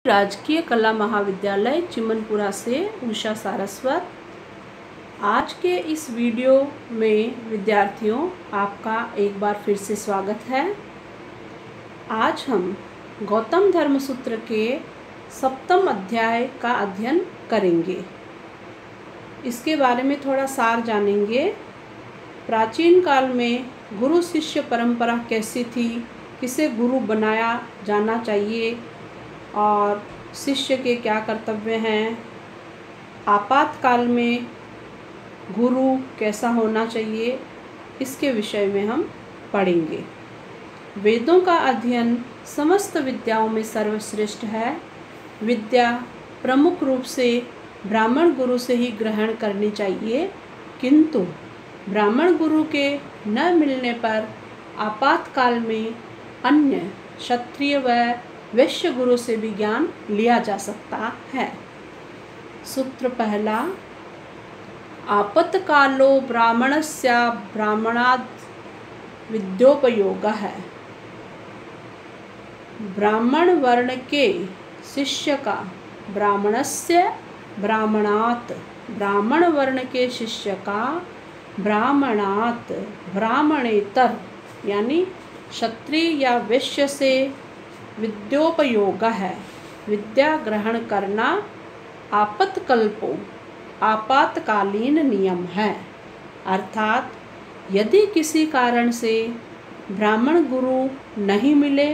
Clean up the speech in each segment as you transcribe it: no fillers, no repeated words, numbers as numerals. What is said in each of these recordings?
राजकीय कला महाविद्यालय चिमनपुरा से उषा सारस्वत। आज के इस वीडियो में विद्यार्थियों आपका एक बार फिर से स्वागत है। आज हम गौतम धर्म सूत्र के 7वें अध्याय का अध्ययन करेंगे। इसके बारे में थोड़ा सार जानेंगे। प्राचीन काल में गुरु शिष्य परंपरा कैसी थी, किसे गुरु बनाया जाना चाहिए और शिष्य के क्या कर्तव्य हैं। आपातकाल में गुरु कैसा होना चाहिए, इसके विषय में हम पढ़ेंगे। वेदों का अध्ययन समस्त विद्याओं में सर्वश्रेष्ठ है। विद्या प्रमुख रूप से ब्राह्मण गुरु से ही ग्रहण करनी चाहिए, किंतु ब्राह्मण गुरु के न मिलने पर आपातकाल में अन्य क्षत्रिय व वैश्य गुरु से भी ज्ञान लिया जा सकता है। सूत्र पहला, आपत्कालो ब्राह्मणस्य ब्राह्मणाद् विद्योपयोगः। ब्राह्मण वर्ण के शिष्य का ब्राह्मणस्य ब्राह्मणात्, ब्राह्मण वर्ण के शिष्य का ब्राह्मणात् ब्राह्मणेतर यानी क्षत्रिय या वैश्य से विद्योपयोग है। विद्या ग्रहण करना आपत्कल्पो आपातकालीन नियम है। अर्थात यदि किसी कारण से ब्राह्मण गुरु नहीं मिले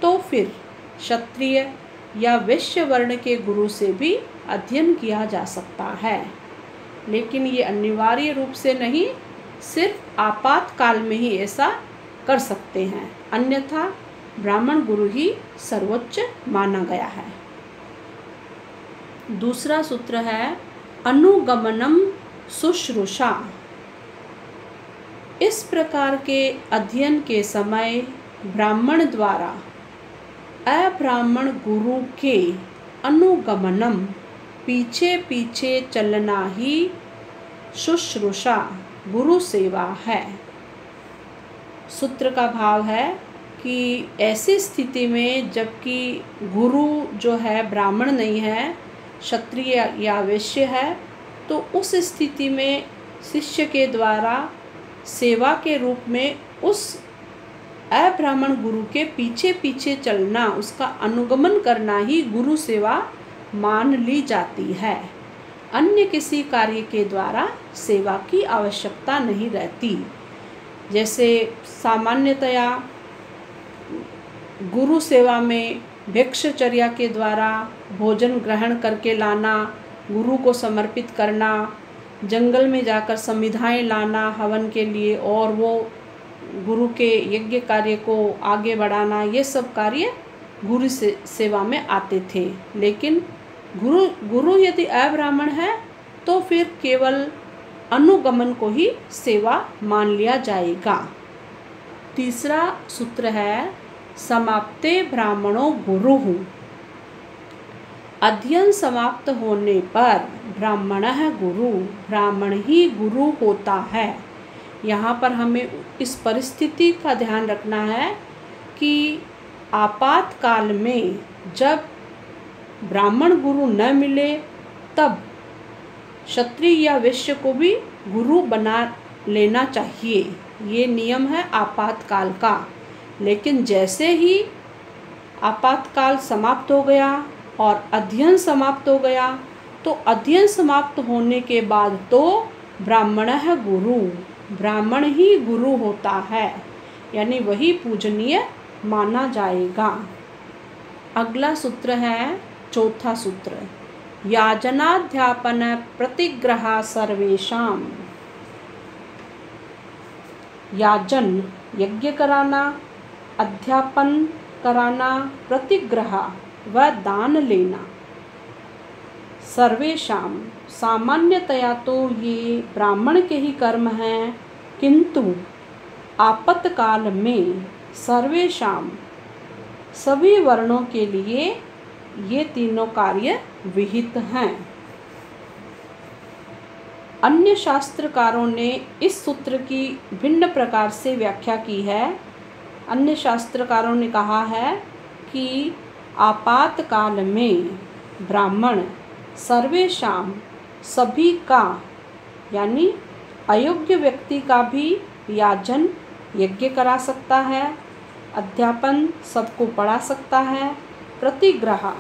तो फिर क्षत्रिय या वैश्य वर्ण के गुरु से भी अध्ययन किया जा सकता है, लेकिन ये अनिवार्य रूप से नहीं, सिर्फ आपातकाल में ही ऐसा कर सकते हैं, अन्यथा ब्राह्मण गुरु ही सर्वोच्च माना गया है। दूसरा सूत्र है अनुगमनम शुश्रूषा। इस प्रकार के अध्ययन के समय ब्राह्मण द्वारा अब्राह्मण गुरु के अनुगमनम पीछे पीछे चलना ही शुश्रूषा गुरु सेवा है। सूत्र का भाव है कि ऐसी स्थिति में जबकि गुरु जो है ब्राह्मण नहीं है, क्षत्रिय या वैश्य है, तो उस स्थिति में शिष्य के द्वारा सेवा के रूप में उस अब्राह्मण गुरु के पीछे पीछे चलना, उसका अनुगमन करना ही गुरु सेवा मान ली जाती है। अन्य किसी कार्य के द्वारा सेवा की आवश्यकता नहीं रहती। जैसे सामान्यतया गुरु सेवा में भिक्षचर्या के द्वारा भोजन ग्रहण करके लाना, गुरु को समर्पित करना, जंगल में जाकर समिधाएं लाना हवन के लिए और वो गुरु के यज्ञ कार्य को आगे बढ़ाना, ये सब कार्य गुरु सेवा में आते थे। लेकिन गुरु यदि अब्राह्मण है तो फिर केवल अनुगमन को ही सेवा मान लिया जाएगा। तीसरा सूत्र है समाप्ते ब्राह्मणो गुरुः। अध्ययन समाप्त होने पर ब्राह्मणः गुरु, ब्राह्मण ही गुरु होता है। यहाँ पर हमें इस परिस्थिति का ध्यान रखना है कि आपातकाल में जब ब्राह्मण गुरु न मिले तब क्षत्रिय या वैश्य को भी गुरु बना लेना चाहिए। ये नियम है आपातकाल का। लेकिन जैसे ही आपातकाल समाप्त हो गया और अध्ययन समाप्त हो गया, तो अध्ययन समाप्त होने के बाद तो ब्राह्मणः गुरु, ब्राह्मण ही गुरु होता है, यानी वही पूजनीय माना जाएगा। अगला सूत्र है चौथा सूत्र, याजनाध्यापन प्रतिग्रह सर्वेषां। याजन यज्ञ कराना, अध्यापन कराना, प्रतिग्रह व दान लेना, सर्वेषां सामान्यतया तो ये ब्राह्मण के ही कर्म हैं, किंतु आपातकाल में सर्वेषां सभी वर्णों के लिए ये तीनों कार्य विहित हैं। अन्य शास्त्रकारों ने इस सूत्र की भिन्न प्रकार से व्याख्या की है। अन्य शास्त्रकारों ने कहा है कि आपातकाल में ब्राह्मण सर्वेषां सभी का यानी अयोग्य व्यक्ति का भी याजन यज्ञ करा सकता है, अध्यापन सबको पढ़ा सकता है, प्रतिग्रह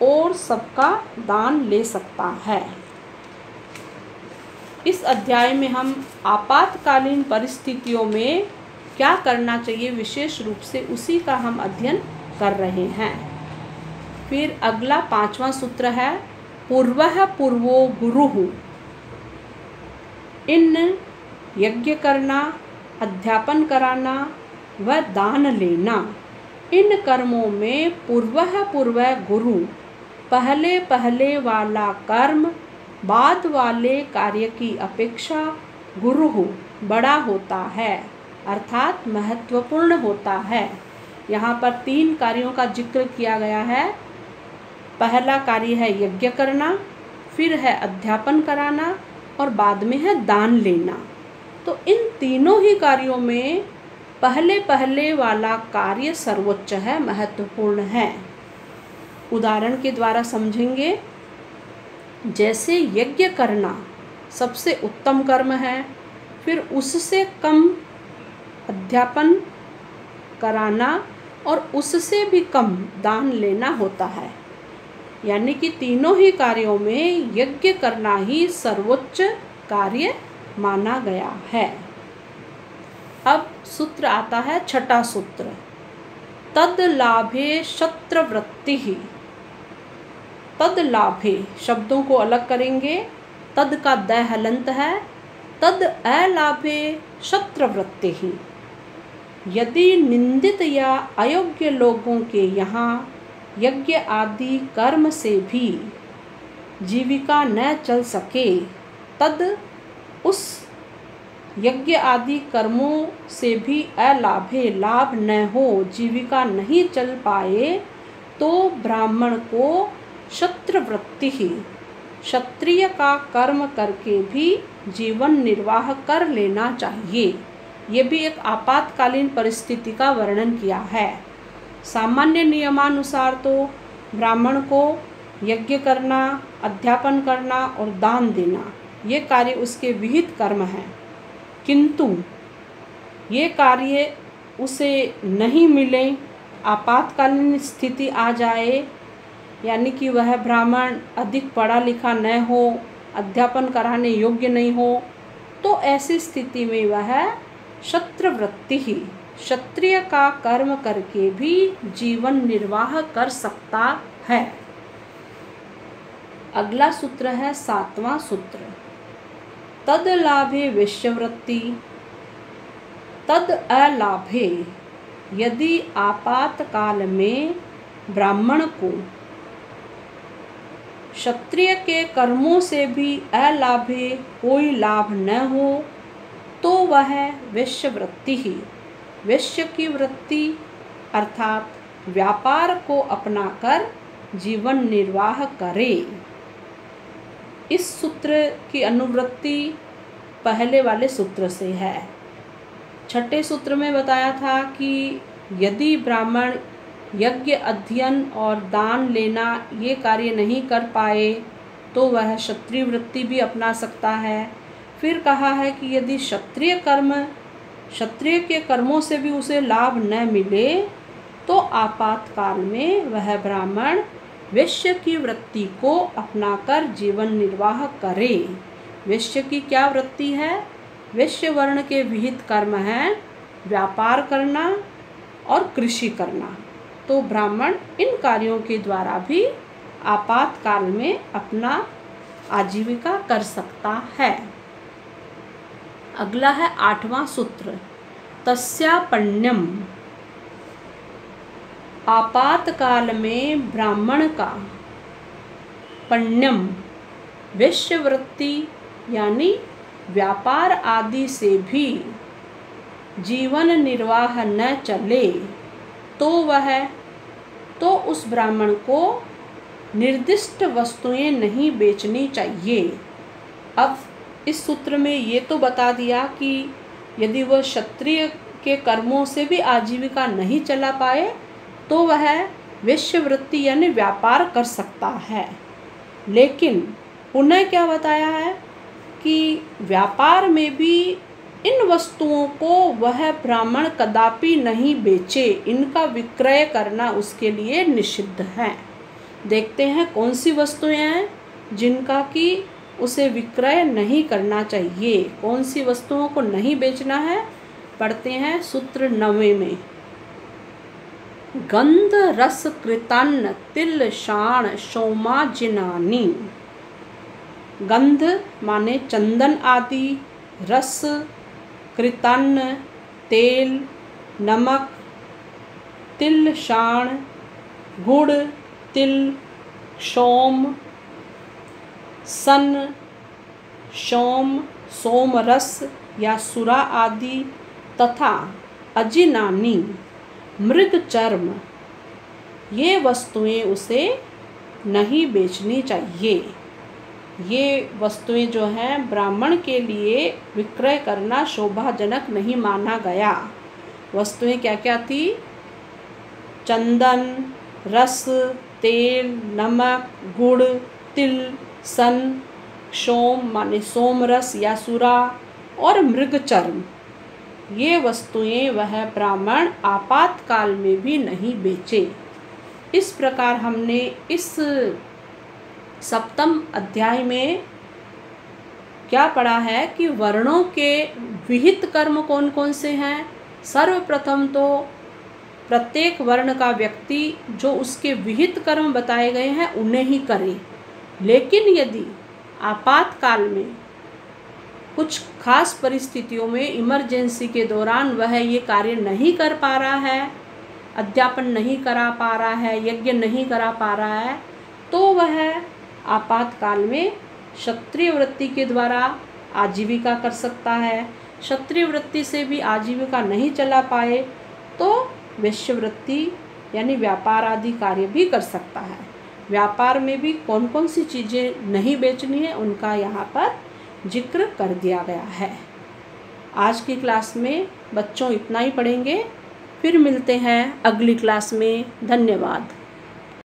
और सबका दान ले सकता है। इस अध्याय में हम आपातकालीन परिस्थितियों में क्या करना चाहिए विशेष रूप से उसी का हम अध्ययन कर रहे हैं। फिर अगला 5वां सूत्र है पूर्वः पूर्वो गुरुः। इन यज्ञ करना, अध्यापन कराना व दान लेना, इन कर्मों में पूर्वः पूर्व गुरु, पहले पहले वाला कर्म बाद वाले कार्य की अपेक्षा गुरु बड़ा होता है अर्थात महत्वपूर्ण होता है। यहाँ पर 3 कार्यों का जिक्र किया गया है। पहला कार्य है यज्ञ करना, फिर है अध्यापन कराना और बाद में है दान लेना। तो इन तीनों ही कार्यों में पहले पहले वाला कार्य सर्वोच्च है, महत्वपूर्ण है। उदाहरण के द्वारा समझेंगे। जैसे यज्ञ करना सबसे उत्तम कर्म है, फिर उससे कम अध्यापन कराना और उससे भी कम दान लेना होता है। यानी कि तीनों ही कार्यों में यज्ञ करना ही सर्वोच्च कार्य माना गया है। अब सूत्र आता है 6वां सूत्र, तद लाभे शत्रवृत्ति। तद लाभे शब्दों को अलग करेंगे। तद का द हलंत है, तद अलाभे शत्रवृत्ति। यदि निंदित या अयोग्य लोगों के यहाँ यज्ञ आदि कर्म से भी जीविका न चल सके, तद उस यज्ञ आदि कर्मों से भी अलाभे लाभ न हो, जीविका नहीं चल पाए, तो ब्राह्मण को क्षत्रवृत्ति ही, क्षत्रिय का कर्म करके भी जीवन निर्वाह कर लेना चाहिए। ये भी एक आपातकालीन परिस्थिति का वर्णन किया है। सामान्य नियमानुसार तो ब्राह्मण को यज्ञ करना, अध्यापन करना और दान देना ये कार्य उसके विहित कर्म हैं, किंतु ये कार्य उसे नहीं मिले, आपातकालीन स्थिति आ जाए, यानी कि वह ब्राह्मण अधिक पढ़ा लिखा न हो, अध्यापन कराने योग्य नहीं हो, तो ऐसी स्थिति में वह क्षत्रवृत्ति ही, क्षत्रिय का कर्म करके भी जीवन निर्वाह कर सकता है। अगला सूत्र है 7वां सूत्र, तद लाभे वैश्यवृत्ति। तद अलाभे, यदि आपातकाल में ब्राह्मण को क्षत्रिय के कर्मों से भी अलाभे कोई लाभ न हो, तो वह वैश्यवृत्ति ही, वैश्य की वृत्ति अर्थात व्यापार को अपनाकर जीवन निर्वाह करे। इस सूत्र की अनुवृत्ति पहले वाले सूत्र से है। 6ठे सूत्र में बताया था कि यदि ब्राह्मण यज्ञ, अध्ययन और दान लेना ये कार्य नहीं कर पाए तो वह क्षत्रिय वृत्ति भी अपना सकता है। फिर कहा है कि यदि क्षत्रिय के कर्मों से भी उसे लाभ न मिले तो आपातकाल में वह ब्राह्मण वैश्य की वृत्ति को अपनाकर जीवन निर्वाह करे। वैश्य की क्या वृत्ति है? वैश्य वर्ण के विहित कर्म हैं व्यापार करना और कृषि करना। तो ब्राह्मण इन कार्यों के द्वारा भी आपातकाल में अपना आजीविका कर सकता है। अगला है 8वां सूत्र, तस्यापण्यम। आपातकाल में ब्राह्मण का पण्यम, वैश्यवृत्ति यानी व्यापार आदि से भी जीवन निर्वाह न चले तो उस ब्राह्मण को निर्दिष्ट वस्तुएं नहीं बेचनी चाहिए। अब इस सूत्र में ये तो बता दिया कि यदि वह क्षत्रिय के कर्मों से भी आजीविका नहीं चला पाए तो वह वेश्यावृत्ति यानी व्यापार कर सकता है। लेकिन पुनः क्या बताया है कि व्यापार में भी इन वस्तुओं को वह ब्राह्मण कदापि नहीं बेचे, इनका विक्रय करना उसके लिए निषिद्ध है। देखते हैं कौन सी वस्तुएं हैं जिनका कि उसे विक्रय नहीं करना चाहिए, कौन सी वस्तुओं को नहीं बेचना है। पढ़ते हैं सूत्र 9 में। गंध रस कृतन्न तिल शाण सोमाजिनानी। गंध माने चंदन आदि, रस कृतन्न तेल नमक, तिल शाण गुड़ तिल, सोम सन सोम सोमरस या सुरा आदि तथा अजिनानी मृग चर्म, ये वस्तुएं उसे नहीं बेचनी चाहिए। ये वस्तुएं जो हैं ब्राह्मण के लिए विक्रय करना शोभाजनक नहीं माना गया। वस्तुएं क्या क्या थी? चंदन, रस, तेल, नमक, गुड़, तिल, सन, सोम माने सोमरस या सुरा और मृग चर्म, ये वस्तुएं वह ब्राह्मण आपातकाल में भी नहीं बेचे। इस प्रकार हमने इस सप्तम अध्याय में क्या पढ़ा है कि वर्णों के विहित कर्म कौन कौन से हैं। सर्वप्रथम तो प्रत्येक वर्ण का व्यक्ति जो उसके विहित कर्म बताए गए हैं उन्हें ही करे। लेकिन यदि आपातकाल में कुछ खास परिस्थितियों में इमरजेंसी के दौरान वह ये कार्य नहीं कर पा रहा है, अध्यापन नहीं करा पा रहा है, यज्ञ नहीं करा पा रहा है, तो वह आपातकाल में क्षत्रिय वृत्ति के द्वारा आजीविका कर सकता है। क्षत्रिय वृत्ति से भी आजीविका नहीं चला पाए तो वेश्यावृत्ति यानी व्यापार आदि कार्य भी कर सकता है। व्यापार में भी कौन कौन सी चीज़ें नहीं बेचनी है उनका यहाँ पर जिक्र कर दिया गया है। आज की क्लास में बच्चों इतना ही पढ़ेंगे, फिर मिलते हैं अगली क्लास में। धन्यवाद।